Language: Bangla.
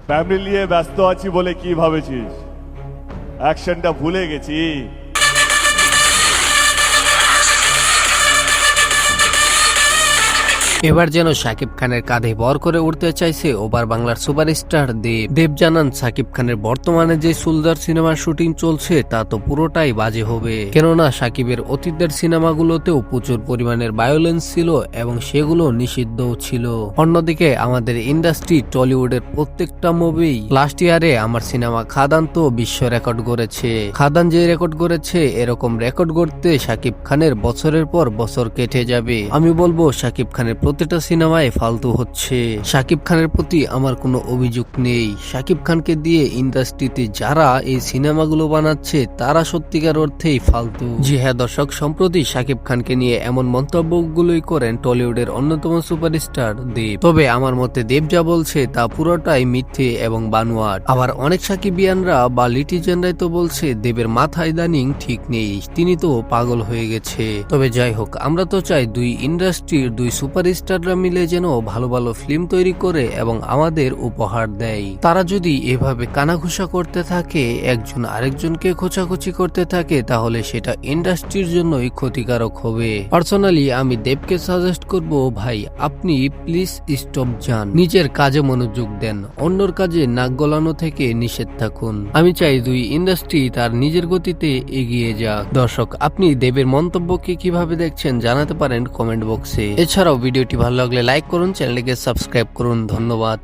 ফ্যামিলি নিয়ে ব্যস্ত আছি বলে কি ভাবেছিস অ্যাকশনটা ভুলে গেছি? এবার যেন শাকিব খানের কাঁধে ভর করে উঠতে চাইছে ওপার বাংলার সুপারস্টার দেব। দেব জানান শাকিব খানের বর্তমানে যে সুলদার সিনেমার শুটিং চলছে তা তো পুরোটাই বাজে হবে, কেননা শাকিবের অতীতের সিনেমাগুলোতেও প্রচুর পরিমাণের ভায়োলেন্স ছিল এবং সেগুলো নিষিদ্ধও ছিল। অন্যদিকে আমাদের ইন্ডাস্ট্রি টলিউডের প্রত্যেকটা মুভি লাস্ট ইয়ারে আমার সিনেমা খাদান তো বিশ্ব রেকর্ড গড়েছে। খাদান যে রেকর্ড গড়েছে এরকম রেকর্ড গড়তে শাকিব খানের বছরের পর বছর কেটে যাবে। আমি বলবো শাকিব খানের প্রতিটা সিনেমায় ফালতু হচ্ছে। শাকিব খানের প্রতি আমার কোনো অভিযোগ নেই, শাকিব খানকে দিয়ে ইন্ডাস্ট্রিতে যারা এই সিনেমাগুলো বানাচ্ছে তারা সত্যিকার অর্থেই ফালতু। জি হ্যাঁ দর্শক, সম্প্রতি শাকিব খানকে নিয়ে এমন মন্তব্যগুলোই করেন টলিউডের অন্যতম সুপারস্টার দেব। তবে আমার মতে দেব যা বলছে তা পুরোটাই মিথ্যে এবং বানোয়াট। আবার অনেক সাকিবিয়ানরা বা লিটিজেনরাই তো বলছে দেবের মাথায় ইদানিং ঠিক নেই, তিনি তো পাগল হয়ে গেছে। তবে যাই হোক, আমরা তো চাই দুই ইন্ডাস্ট্রির দুই সুপারস্টাররা মিলে যেন ভালো ভালো ফিল্ম তৈরি করে এবং আমাদের উপহার দেয়। তারা যদি এভাবে কানাঘুষা করতে থাকে, একজন আরেকজনকে খোঁচাখুচি করতে থাকে, তাহলে সেটা ইন্ডাস্ট্রির জন্যই ক্ষতিকারক হবে। পার্সোনালি আমি দেবকে সাজেস্ট করব, ভাই আপনি প্লিজ স্টপ যান, নিজের কাজে মনোযোগ দেন, অন্যর কাজে নাক গলানো থেকে নিষেধ থাকুন। আমি চাই দুই ইন্ডাস্ট্রি তার নিজের গতিতে এগিয়ে যাক। দর্শক, আপনি দেবের মন্তব্যকে কিভাবে দেখছেন জানাতে পারেন কমেন্ট বক্সে। এছাড়াও ভিডিওটি ভালো লাগলে লাইক করুন, চ্যানেলটিকে সাবস্ক্রাইব করুন। ধন্যবাদ।